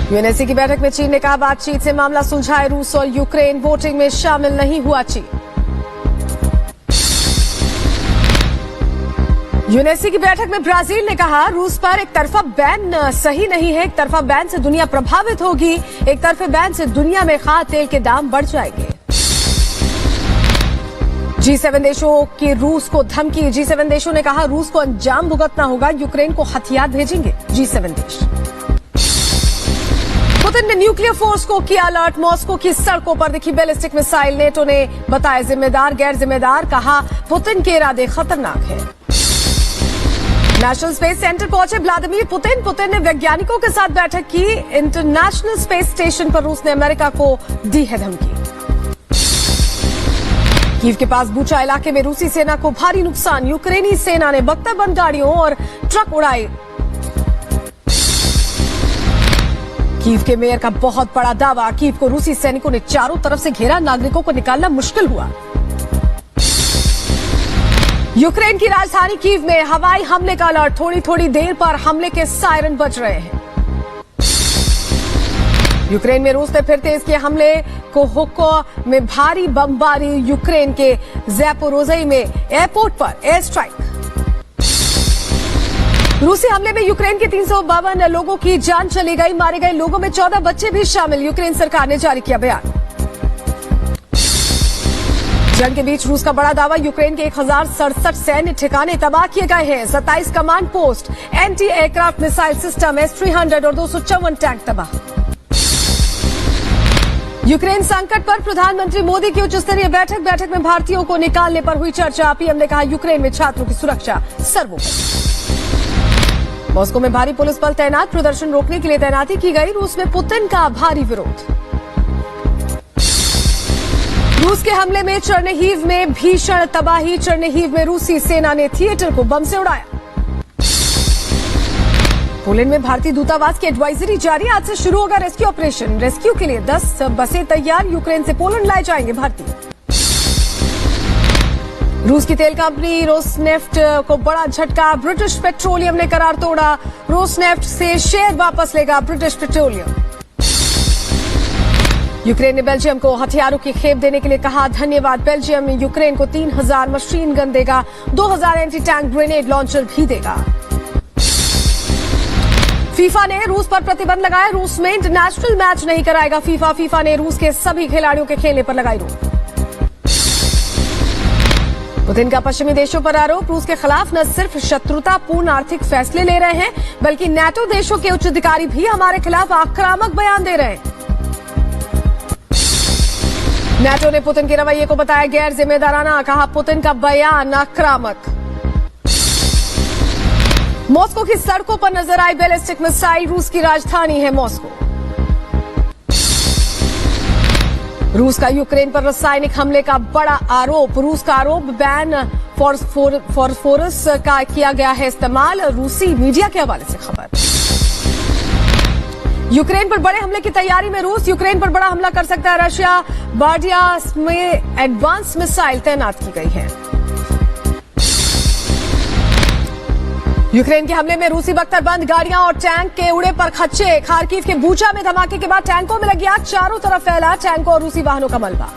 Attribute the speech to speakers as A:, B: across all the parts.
A: UNSC की बैठक में चीन ने कहा बातचीत से मामला सुलझाए रूस और यूक्रेन, वोटिंग में शामिल नहीं हुआ चीन। यूएनएससी की बैठक में ब्राजील ने कहा रूस पर एक तरफा बैन सही नहीं है, एक तरफा बैन से दुनिया प्रभावित होगी, एक तरफे बैन से दुनिया में खाद्य तेल के दाम बढ़ जाएंगे। G7 देशों की रूस को धमकी, G7 देशों ने कहा रूस को अंजाम भुगतना होगा, यूक्रेन को हथियार भेजेंगे G7 देश। पुतिन ने न्यूक्लियर फोर्स को किया अलर्ट, मॉस्को की सड़कों पर दिखी बैलिस्टिक मिसाइल, नेटो ने बताया जिम्मेदार गैर जिम्मेदार, कहा पुतिन के इरादे खतरनाक है। नेशनल स्पेस सेंटर पहुंचे व्लादिमीर पुतिन ने वैज्ञानिकों के साथ बैठक की, इंटरनेशनल स्पेस स्टेशन पर रूस ने अमेरिका को दी है धमकी। कीव के पास बूचा इलाके में रूसी सेना को भारी नुकसान, यूक्रेनी सेना ने बख्तरबंद गाड़ियों और ट्रक उड़ाए। कीव के मेयर का बहुत बड़ा दावा, कीव को रूसी सैनिकों ने चारों तरफ से घेरा, नागरिकों को निकालना मुश्किल हुआ। यूक्रेन की राजधानी कीव में हवाई हमले का अलर्ट, थोड़ी थोड़ी देर पर हमले के सायरन बज रहे हैं। यूक्रेन में रूस ने फिर तेज किए हमले, कोहोको में भारी बमबारी, यूक्रेन के ज़ैपोरोज़िया में एयरपोर्ट पर एयर स्ट्राइक। रूसी हमले में यूक्रेन के 352 लोगों की जान चली गई, मारे गए लोगों में 14 बच्चे भी शामिल, यूक्रेन सरकार ने जारी किया बयान। जंग के बीच रूस का बड़ा दावा, यूक्रेन के 1067 सैन्य ठिकाने तबाह किए गए हैं, 27 command post, anti aircraft missile system S-300 और 254 टैंक तबाह। यूक्रेन संकट पर प्रधानमंत्री मोदी की उच्च स्तरीय बैठक में भारतीयों को निकालने पर हुई चर्चा, पीएम ने कहा यूक्रेन में छात्रों की सुरक्षा सर्वोपरि। मॉस्को में भारी पुलिस बल तैनात, प्रदर्शन रोकने के लिए तैनाती की गई, रूस में पुतिन का भारी विरोध। रूस के हमले में चर्निहिव में भीषण तबाही, चर्निहिव में रूसी सेना ने थिएटर को बम से उड़ाया। पोलैंड में भारतीय दूतावास की एडवाइजरी जारी, आज से शुरू होगा रेस्क्यू ऑपरेशन, रेस्क्यू के लिए 10 बसें तैयार, यूक्रेन से पोलैंड लाए जाएंगे भारतीय। रूस की तेल कंपनी रोसनेफ्ट को बड़ा झटका, ब्रिटिश पेट्रोलियम ने करार तोड़ा, रोसनेफ्ट से शेयर वापस लेगा ब्रिटिश पेट्रोलियम। यूक्रेन ने बेल्जियम को हथियारों की खेप देने के लिए कहा धन्यवाद, बेल्जियम यूक्रेन को 3000 मशीन गन देगा, 2000 एंटी टैंक ग्रेनेड लॉन्चर भी देगा। फीफा ने रूस पर प्रतिबंध लगाया, रूस में इंटरनेशनल मैच नहीं कराएगा फीफा ने रूस के सभी खिलाड़ियों के खेलने पर लगाई रोक। पुतिन का पश्चिमी देशों पर आरोप, रूस के खिलाफ न सिर्फ शत्रुतापूर्ण आर्थिक फैसले ले रहे हैं बल्कि नाटो देशों के उच्च अधिकारी भी हमारे खिलाफ आक्रामक बयान दे रहे हैं। नाटो ने पुतिन के रवैये को बताया गैर जिम्मेदाराना, कहा पुतिन का बयान आक्रामक। मॉस्को की सड़कों पर नजर आई बैलिस्टिक मिसाइल, रूस की राजधानी है मॉस्को। रूस का यूक्रेन पर रासायनिक हमले का बड़ा आरोप, रूस का आरोप बैन फॉस्फोरस का किया गया है इस्तेमाल, रूसी मीडिया के हवाले से खबर। यूक्रेन पर बड़े हमले की तैयारी में रूस, यूक्रेन पर बड़ा हमला कर सकता है रशिया, बार्डियास में एडवांस मिसाइल तैनात की गई है। यूक्रेन के हमले में रूसी बख्तरबंद गाड़ियां और टैंक के उड़े पर खच्चे, खार्किव के बूचा में धमाके के बाद टैंकों में लगी आग, चारों तरफ फैला टैंकों और रूसी वाहनों का मलबा।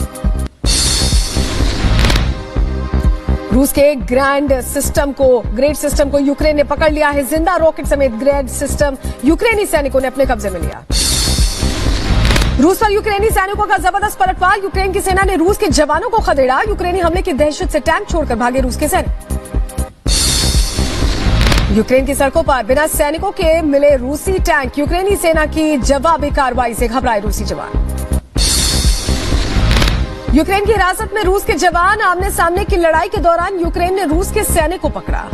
A: रूस के ग्रेड सिस्टम को यूक्रेन ने पकड़ लिया है, जिंदा रॉकेट समेत ग्रेड सिस्टम यूक्रेनी सैनिकों ने अपने कब्जे में लिया। रूस पर यूक्रेनी सैनिकों का जबरदस्त पलटवार, यूक्रेन की सेना ने रूस के जवानों को खदेड़ा, यूक्रेनी हमले की दहशत से टैंक छोड़कर भागे रूस के सैनिक। यूक्रेन की सड़कों पर बिना सैनिकों के मिले रूसी टैंक, यूक्रेनी सेना की जवाबी कार्रवाई से घबराए रूसी जवान। यूक्रेन की हिरासत में रूस के जवान, आमने सामने की लड़ाई के दौरान यूक्रेन ने रूस के सैनिक को पकड़ा।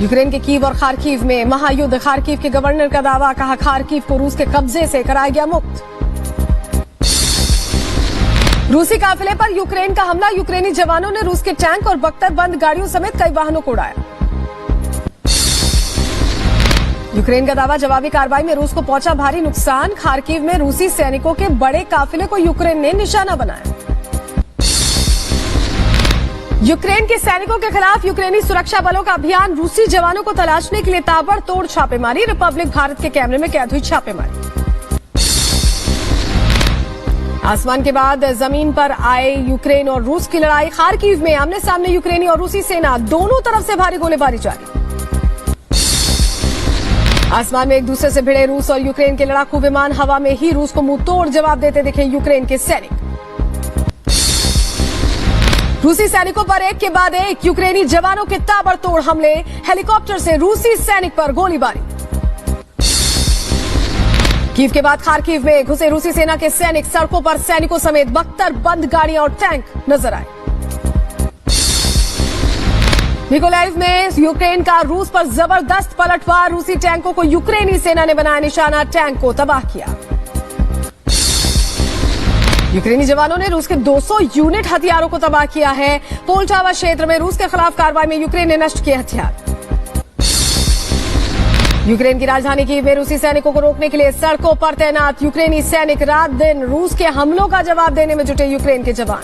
A: यूक्रेन के कीव और खार्किव में महायुद्ध, खार्किव के गवर्नर का दावा, कहा खार्किव को रूस के कब्जे से कराया गया मुक्त। रूसी काफिले पर यूक्रेन का हमला, यूक्रेनी जवानों ने रूस के टैंक और बख्तरबंद गाड़ियों समेत कई वाहनों को उड़ाया। यूक्रेन का दावा, जवाबी कार्रवाई में रूस को पहुंचा भारी नुकसान, खार्किव में रूसी सैनिकों के बड़े काफिले को यूक्रेन ने निशाना बनाया। यूक्रेन के सैनिकों के खिलाफ यूक्रेनी सुरक्षा बलों का अभियान, रूसी जवानों को तलाशने के लिए ताबड़तोड़ छापेमारी, रिपब्लिक भारत के कैमरे में कैद हुई छापेमारी। आसमान के बाद जमीन पर आए यूक्रेन और रूस की लड़ाई, खार्किव में आमने सामने यूक्रेनी और रूसी सेना, दोनों तरफ से भारी गोलीबारी जारी। आसमान में एक दूसरे से भिड़े रूस और यूक्रेन के लड़ाकू विमान, हवा में ही रूस को मुंह तोड़ जवाब देते दिखे यूक्रेन के सैनिक। रूसी सैनिकों पर एक के बाद एक यूक्रेनी जवानों के ताबड़तोड़ हमले, हेलीकॉप्टर से रूसी सैनिक पर गोलीबारी। कीव के बाद खार्किव में घुसे रूसी सेना के सैनिक, सड़कों पर सैनिकों समेत बख्तर बंद गाड़ियां और टैंक नजर आए। मिकोलाइव में यूक्रेन का रूस पर जबरदस्त पलटवार, रूसी टैंकों को यूक्रेनी सेना ने बनाया निशाना, टैंक को तबाह किया। यूक्रेनी जवानों ने रूस के 200 यूनिट हथियारों को तबाह किया है। पोल्टावा क्षेत्र में रूस के खिलाफ कार्रवाई में यूक्रेन ने नष्ट किए हथियार। यूक्रेन की राजधानी कीव में रूसी सैनिकों को रोकने के लिए सड़कों पर तैनात यूक्रेनी सैनिक, रात दिन रूस के हमलों का जवाब देने में जुटे यूक्रेन के जवान।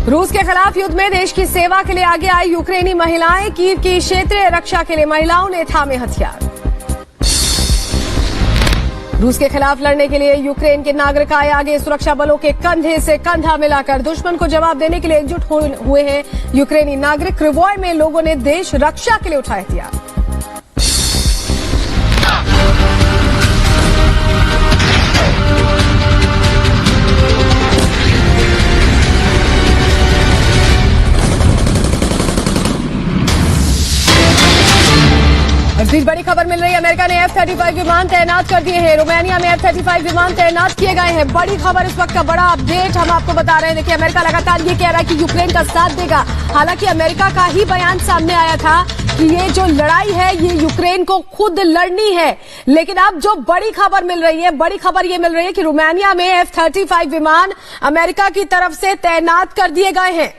A: रूस के खिलाफ युद्ध में देश की सेवा के लिए आगे आई यूक्रेनी महिलाएं, कीव की क्षेत्रीय रक्षा के लिए महिलाओं ने थामे हथियार। रूस के खिलाफ लड़ने के लिए यूक्रेन के नागरिक आए आगे, सुरक्षा बलों के कंधे से कंधा मिलाकर दुश्मन को जवाब देने के लिए एकजुट हुए हैं यूक्रेनी नागरिक। क्रिवोय में लोगों ने देश रक्षा के लिए उठाए हथियार। इस बीच बड़ी खबर मिल रही है, अमेरिका ने F-35 विमान तैनात कर दिए हैं। रोमानिया में F-35 विमान तैनात किए गए हैं। बड़ी खबर इस वक्त का बड़ा अपडेट हम आपको बता रहे हैं। देखिए, अमेरिका लगातार ये कह रहा है कि यूक्रेन का साथ देगा। हालांकि अमेरिका का ही बयान सामने आया था कि ये जो लड़ाई है ये यूक्रेन को खुद लड़नी है। लेकिन अब जो बड़ी खबर मिल रही है, बड़ी खबर ये मिल रही है कि रोमानिया में F-35 विमान अमेरिका की तरफ से तैनात कर दिए गए हैं।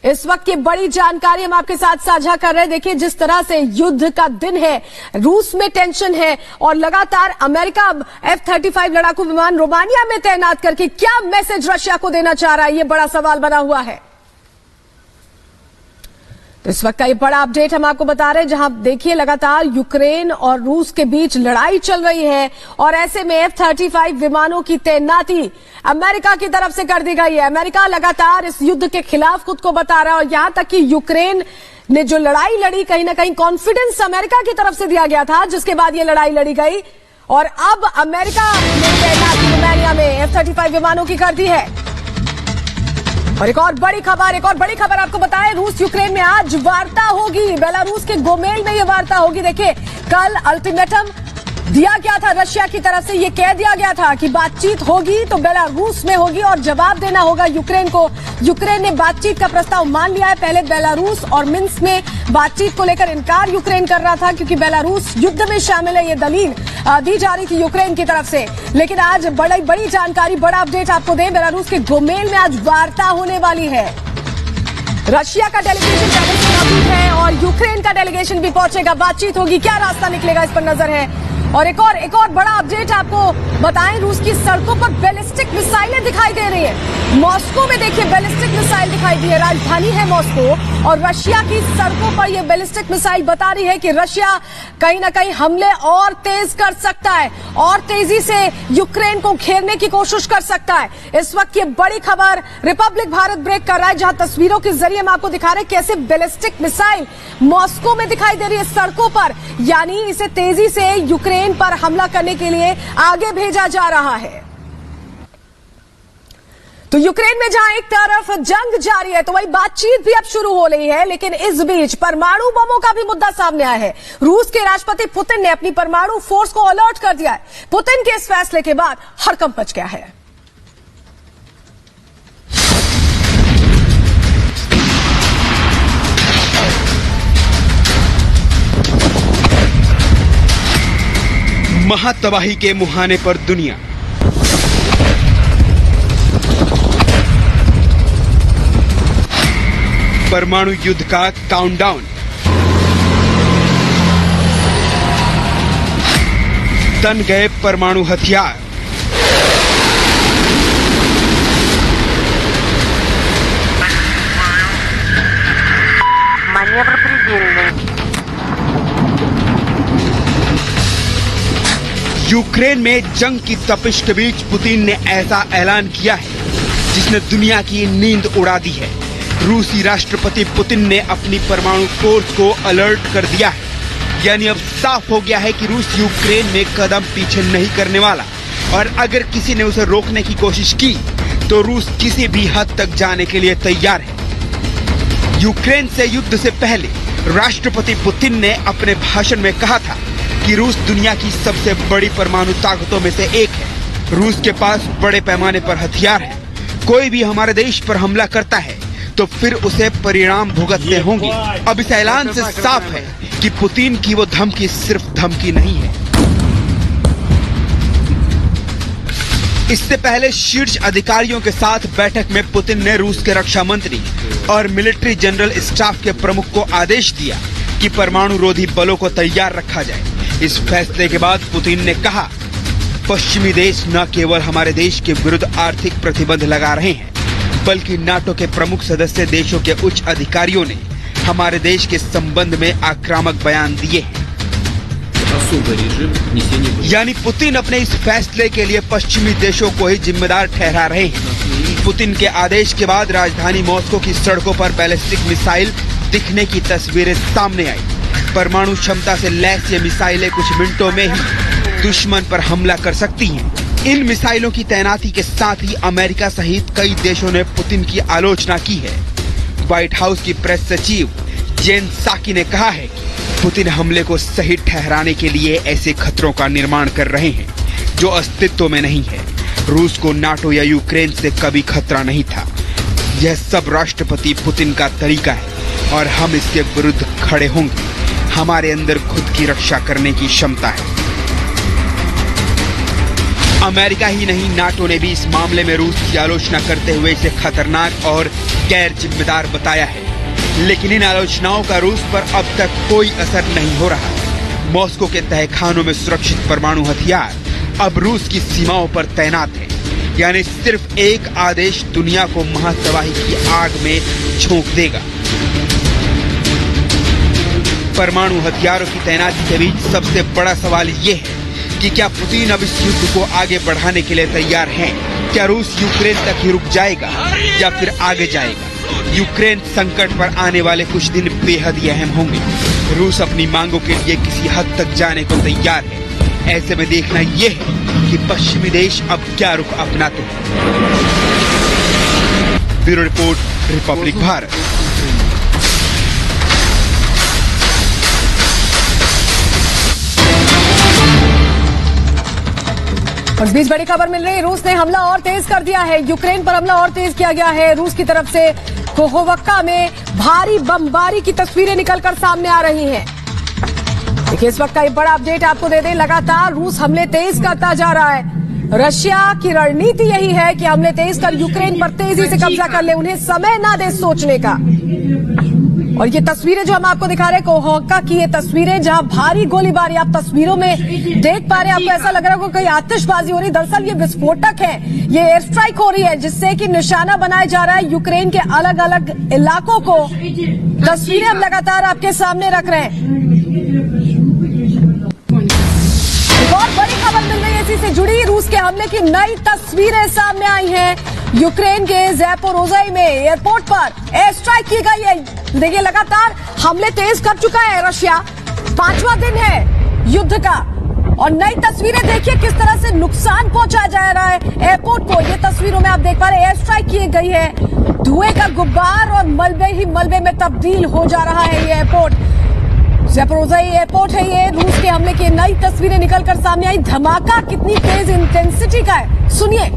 A: इस वक्त की बड़ी जानकारी हम आपके साथ साझा कर रहे हैं। देखिए, जिस तरह से युद्ध का दिन है, रूस में टेंशन है और लगातार अमेरिका F-35 लड़ाकू विमान रोमानिया में तैनात करके क्या मैसेज रशिया को देना चाह रहा है, ये बड़ा सवाल बना हुआ है। तो इस वक्त का ये बड़ा अपडेट हम आपको बता रहे हैं, जहां देखिए लगातार यूक्रेन और रूस के बीच लड़ाई चल रही है और ऐसे में F-35 विमानों की तैनाती अमेरिका की तरफ से कर दी गई है। अमेरिका लगातार इस युद्ध के खिलाफ खुद को बता रहा है और यहां तक कि यूक्रेन ने जो लड़ाई लड़ी, कहीं ना कहीं कॉन्फिडेंस अमेरिका की तरफ से दिया गया था, जिसके बाद ये लड़ाई लड़ी गई और अब अमेरिका ने तैनाती रोमानिया में F-35 विमानों की कर दी है। और एक और बड़ी खबर आपको बताएं, रूस यूक्रेन में आज वार्ता होगी। बेलारूस के गोमेल में ये वार्ता होगी। देखिए, कल अल्टीमेटम दिया गया था रशिया की तरफ से, ये कह दिया गया था कि बातचीत होगी तो बेलारूस में होगी और जवाब देना होगा यूक्रेन को। यूक्रेन ने बातचीत का प्रस्ताव मान लिया है। पहले बेलारूस और मिन्स्क में बातचीत को लेकर इनकार यूक्रेन कर रहा था क्योंकि बेलारूस युद्ध में शामिल है, ये दलील दी जा रही थी यूक्रेन की तरफ से। लेकिन आज बड़ी जानकारी, बड़ा अपडेट आपको दें, बेलारूस के गोमेल में आज वार्ता होने वाली है। रशिया का डेलीगेशन पहले से मौजूद है और यूक्रेन का डेलीगेशन भी पहुंचेगा, बातचीत होगी, क्या रास्ता निकलेगा इस पर नजर है। और एक और बड़ा अपडेट आपको बताएं, रूस की सड़कों पर बैलिस्टिक मिसाइलें दिखाई दे रही हैं। मॉस्को में देखिए बैलिस्टिक मिसाइल दिखाई दी है, राजधानी है मॉस्को और रशिया की सड़कों पर यह बैलिस्टिक मिसाइल बता रही है कि रशिया कहीं ना कहीं हमले और तेज कर सकता है और तेजी से यूक्रेन को घेरने की कोशिश कर सकता है। इस वक्त ये बड़ी खबर रिपब्लिक भारत ब्रेक कर रहा है, जहां तस्वीरों के जरिए हम आपको दिखा रहे हैं कैसे बैलिस्टिक मिसाइल मॉस्को में दिखाई दे रही है सड़कों पर, यानी इसे तेजी से यूक्रेन पर हमला करने के लिए आगे भेजा जा रहा है। तो यूक्रेन में जहां एक तरफ जंग जारी है तो वही बातचीत भी अब शुरू हो रही है, लेकिन इस बीच परमाणु बमों का भी मुद्दा सामने आया है। रूस के राष्ट्रपति पुतिन ने अपनी परमाणु फोर्स को अलर्ट कर दिया है। पुतिन के इस फैसले के बाद हड़कंप मच गया है।
B: महातबाही के मुहाने पर दुनिया, परमाणु युद्ध का काउंटडाउन, तन गए परमाणु हथियार, यूक्रेन में जंग की तपिश के बीच पुतिन ने ऐसा ऐलान किया है जिसने दुनिया की नींद उड़ा दी है। रूसी राष्ट्रपति पुतिन ने अपनी परमाणु फोर्स को अलर्ट कर दिया है। यानी अब साफ हो गया है कि रूस यूक्रेन में कदम पीछे नहीं करने वाला, और अगर किसी ने उसे रोकने की कोशिश की तो रूस किसी भी हद तक जाने के लिए तैयार है। यूक्रेन से युद्ध से पहले राष्ट्रपति पुतिन ने अपने भाषण में कहा था कि रूस दुनिया की सबसे बड़ी परमाणु ताकतों में से एक है। रूस के पास बड़े पैमाने पर हथियार है। कोई भी हमारे देश पर हमला करता है तो फिर उसे परिणाम भुगतने होंगे। अब इस ऐलान से साफ है कि पुतिन की वो धमकी सिर्फ धमकी नहीं है। इससे पहले शीर्ष अधिकारियों के साथ बैठक में पुतिन ने रूस के रक्षा मंत्री और मिलिट्री जनरल स्टाफ के प्रमुख को आदेश दिया कि परमाणु रोधी बलों को तैयार रखा जाए। इस फैसले के बाद पुतिन ने कहा, पश्चिमी देश न केवल हमारे देश के विरुद्ध आर्थिक प्रतिबंध लगा रहे हैं, बल्कि नाटो के प्रमुख सदस्य देशों के उच्च अधिकारियों ने हमारे देश के संबंध में आक्रामक बयान दिए हैं। यानी पुतिन अपने इस फैसले के लिए पश्चिमी देशों को ही जिम्मेदार ठहरा रहे हैं। पुतिन के आदेश के बाद राजधानी मॉस्को की सड़कों पर बैलिस्टिक मिसाइल दिखने की तस्वीरें सामने आई। परमाणु क्षमता से लैस ये मिसाइलें कुछ मिनटों में ही दुश्मन पर हमला कर सकती हैं। इन मिसाइलों की तैनाती के साथ ही अमेरिका सहित कई देशों ने पुतिन की आलोचना की है। व्हाइट हाउस की प्रेस सचिव जेन साकी ने कहा है कि पुतिन हमले को सही ठहराने के लिए ऐसे खतरों का निर्माण कर रहे हैं जो अस्तित्व में नहीं है। रूस को नाटो या यूक्रेन से कभी खतरा नहीं था। यह सब राष्ट्रपति पुतिन का तरीका है और हम इसके विरुद्ध खड़े होंगे। हमारे अंदर खुद की रक्षा करने की क्षमता है। अमेरिका ही नहीं, नाटो ने भी इस मामले में रूस की आलोचना करते हुए इसे खतरनाक और गैर जिम्मेदार बताया है। लेकिन इन आलोचनाओं का रूस पर अब तक कोई असर नहीं हो रहा। मॉस्को के तहखानों में सुरक्षित परमाणु हथियार अब रूस की सीमाओं पर तैनात है। यानी सिर्फ एक आदेश दुनिया को महातबाही की आग में झोंक देगा। परमाणु हथियारों की तैनाती के बीच सबसे बड़ा सवाल ये है कि क्या पुतिन अब इस युद्ध को आगे बढ़ाने के लिए तैयार हैं? क्या रूस यूक्रेन तक ही रुक जाएगा या फिर आगे जाएगा? यूक्रेन संकट पर आने वाले कुछ दिन बेहद ही अहम होंगे। रूस अपनी मांगों के लिए किसी हद तक जाने को तैयार है। ऐसे में देखना यह है कि पश्चिमी देश अब क्या रुख अपनाते हैं। Bureau report, Republic Bharat.
A: इस बीच बड़ी खबर मिल रही है, रूस ने हमला और तेज कर दिया है। यूक्रेन पर हमला और तेज किया गया है। रूस की तरफ से कोहोवक्का में भारी बमबारी की तस्वीरें निकलकर सामने आ रही हैं। देखिए, इस वक्त का एक बड़ा अपडेट आपको दे दें। लगातार रूस हमले तेज करता जा रहा है। रशिया की रणनीति यही है कि हमले तेज कर यूक्रेन पर तेजी से कब्जा कर ले, उन्हें समय ना दे सोचने का। और ये तस्वीरें जो हम आपको दिखा रहे हैं, कोहोवक्का की ये तस्वीरें जहां भारी गोलीबारी आप तस्वीरों में देख पा रहे हैं। आपको ऐसा लग रहा है कि कोई आतिशबाजी हो रही है। दरअसल ये विस्फोटक है, ये एयर स्ट्राइक हो रही है, जिससे कि निशाना बनाया जा रहा है यूक्रेन के अलग अलग इलाकों को। तस्वीरें हम लगातार आपके सामने रख रहे हैं। बहुत बड़ी खबर मिल रही है इसी से जुड़ी। रूस के हमले की नई तस्वीरें सामने आई हैं। यूक्रेन के ज़ैपोरोज़िया में एयरपोर्ट पर एयर स्ट्राइक की गई है। देखिए, लगातार हमले तेज कर चुका है रशिया। 5वां दिन है युद्ध का और नई तस्वीरें देखिए किस तरह से नुकसान पहुंचाया जा रहा है एयरपोर्ट को। ये तस्वीरों में आप देख पा रहे हैं, एयर स्ट्राइक की गई है। धुएं का गुब्बार और मलबे ही मलबे में तब्दील हो जा रहा है ये एयरपोर्ट। ज़ैपोरोज़िया एयरपोर्ट है ये। रूस के हमले की नई तस्वीरें निकलकर सामने आई। धमाका कितनी तेज इंटेंसिटी का है, सुनिए।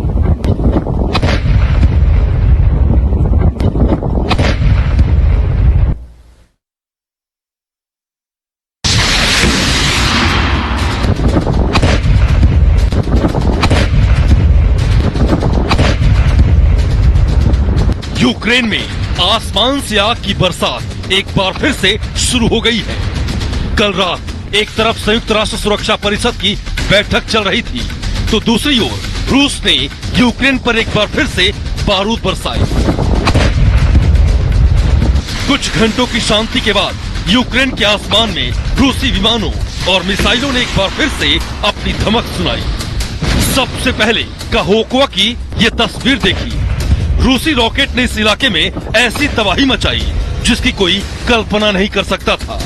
C: यूक्रेन में आसमान से आग की बरसात एक बार फिर से शुरू हो गई है। कल रात एक तरफ संयुक्त राष्ट्र सुरक्षा परिषद की बैठक चल रही थी, तो दूसरी ओर रूस ने यूक्रेन पर एक बार फिर से बारूद बरसाए। कुछ घंटों की शांति के बाद यूक्रेन के आसमान में रूसी विमानों और मिसाइलों ने एक बार फिर से अपनी धमक सुनाई। सबसे पहले काहोकुआ की ये तस्वीर देखी। रूसी रॉकेट ने इस इलाके में ऐसी तबाही मचाई जिसकी कोई कल्पना नहीं कर सकता था।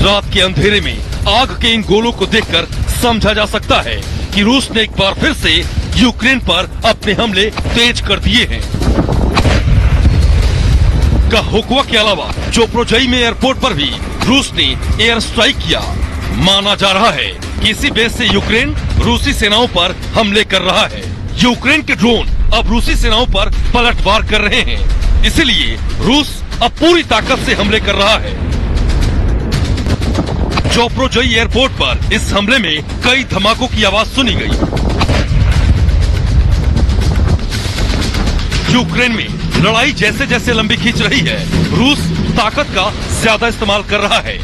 C: रात के अंधेरे में आग के इन गोलों को देखकर समझा जा सकता है कि रूस ने एक बार फिर से यूक्रेन पर अपने हमले तेज कर दिए हैं। काहोकुआ के अलावा चोप्रोजई में एयरपोर्ट पर भी रूस ने एयर स्ट्राइक किया। माना जा रहा है कि इसी बेस से यूक्रेन रूसी सेनाओं पर हमले कर रहा है। यूक्रेन के ड्रोन अब रूसी सेनाओं पर पलटवार कर रहे हैं, इसलिए रूस अब पूरी ताकत से हमले कर रहा है। चोप्रोजई एयरपोर्ट पर इस हमले में कई धमाकों की आवाज सुनी गई। यूक्रेन में लड़ाई जैसे जैसे लंबी खींच रही है, रूस ताकत का ज्यादा इस्तेमाल कर रहा है।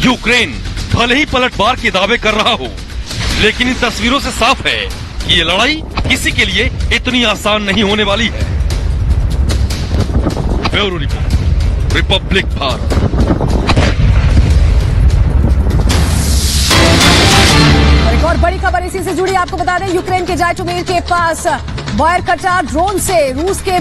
C: यूक्रेन भले ही पलटवार के दावे कर रहा हो, लेकिन इन तस्वीरों से साफ है कि ये लड़ाई किसी के लिए इतनी आसान नहीं होने वाली है। Bureau report, Republic Bharat.
A: एक और बड़ी खबर इसी से जुड़ी, आपको बता दें यूक्रेन के जाइटोमिर के पास वायर कटा ड्रोन से रूस के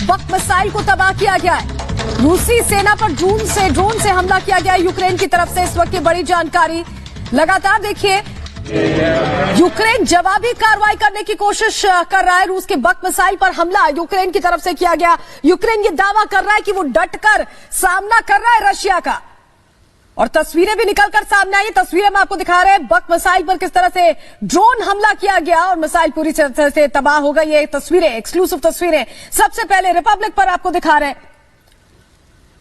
A: बक मिसाइल को तबाह किया गया है। रूसी सेना पर ड्रोन से हमला किया गया है यूक्रेन की तरफ से। इस वक्त की बड़ी जानकारी लगातार देखिए, यूक्रेन जवाबी कार्रवाई करने की कोशिश कर रहा है। रूस के बक मिसाइल पर हमला यूक्रेन की तरफ से किया गया। यूक्रेन ये दावा कर रहा है कि वो डटकर सामना कर रहा है रशिया का, और तस्वीरें भी निकलकर सामने आई। तस्वीरें में आपको दिखा रहे हैं बक मिसाइल पर किस तरह से ड्रोन हमला किया गया और मिसाइल पूरी तरह से तबाह हो गई। ये तस्वीरें, एक्सक्लूसिव तस्वीरें सबसे पहले रिपब्लिक पर आपको दिखा रहे हैं।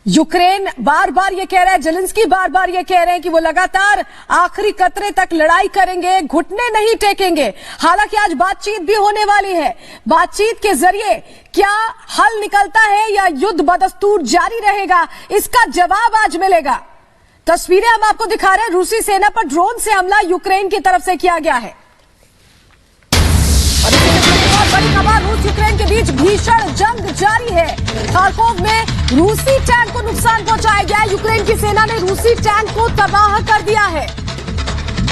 A: यूक्रेन बार बार ये कह रहा है, जेलेंस्की बार बार ये कह रहे हैं कि वो लगातार आखिरी कतरे तक लड़ाई करेंगे, घुटने नहीं टेकेंगे। हालांकि आज बातचीत भी होने वाली है। बातचीत के जरिए क्या हल निकलता है या युद्ध बदस्तूर जारी रहेगा, इसका जवाब आज मिलेगा। तस्वीरें हम आपको दिखा रहे हैं, रूसी सेना पर ड्रोन से हमला यूक्रेन की तरफ से किया गया है। और बहुत बड़ी खबर, रूस यूक्रेन के बीच भीषण जंग जारी है। खार्कोव में रूसी टैंक को नुकसान पहुंचाया गया है। यूक्रेन की सेना ने रूसी टैंक को तबाह कर दिया है,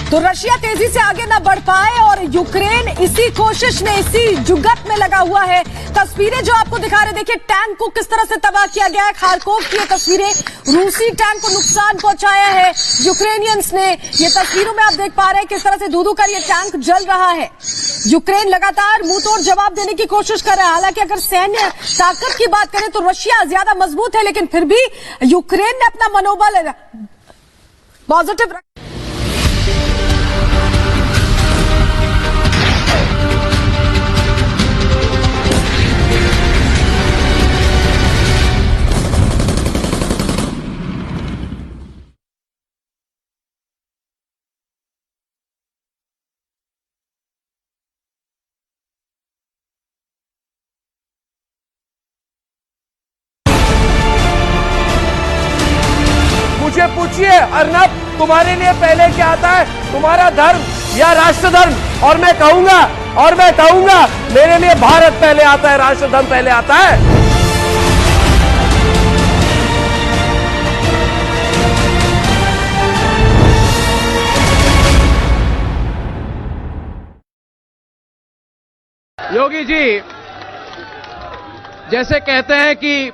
A: तो रशिया तेजी से आगे न बढ़ पाए और यूक्रेन इसी कोशिश में, इसी जुगत में लगा हुआ है। तस्वीरें जो आपको दिखा रहे, देखिए टैंक को किस तरह से तबाह किया गया है। खार्कोव की ये तस्वीरें, रूसी टैंक को नुकसान पहुंचाया है यूक्रेनियंस ने। ये तस्वीरों में आप देख पा रहे हैं किस तरह से धू-धू कर ये टैंक जल रहा है। यूक्रेन लगातार मुंह तोड़ जवाब देने की कोशिश कर रहा है। हालांकि अगर सैन्य ताकत की बात करें तो रशिया ज्यादा मजबूत है, लेकिन फिर भी यूक्रेन ने अपना मनोबल पॉजिटिव रखा।
D: मुझे पूछिए अर्नब, तुम्हारे लिए पहले क्या आता है, तुम्हारा धर्म या राष्ट्र धर्म? और मैं कहूंगा मेरे लिए भारत पहले आता है, राष्ट्र धर्म पहले आता है। योगी जी, जैसे कहते हैं कि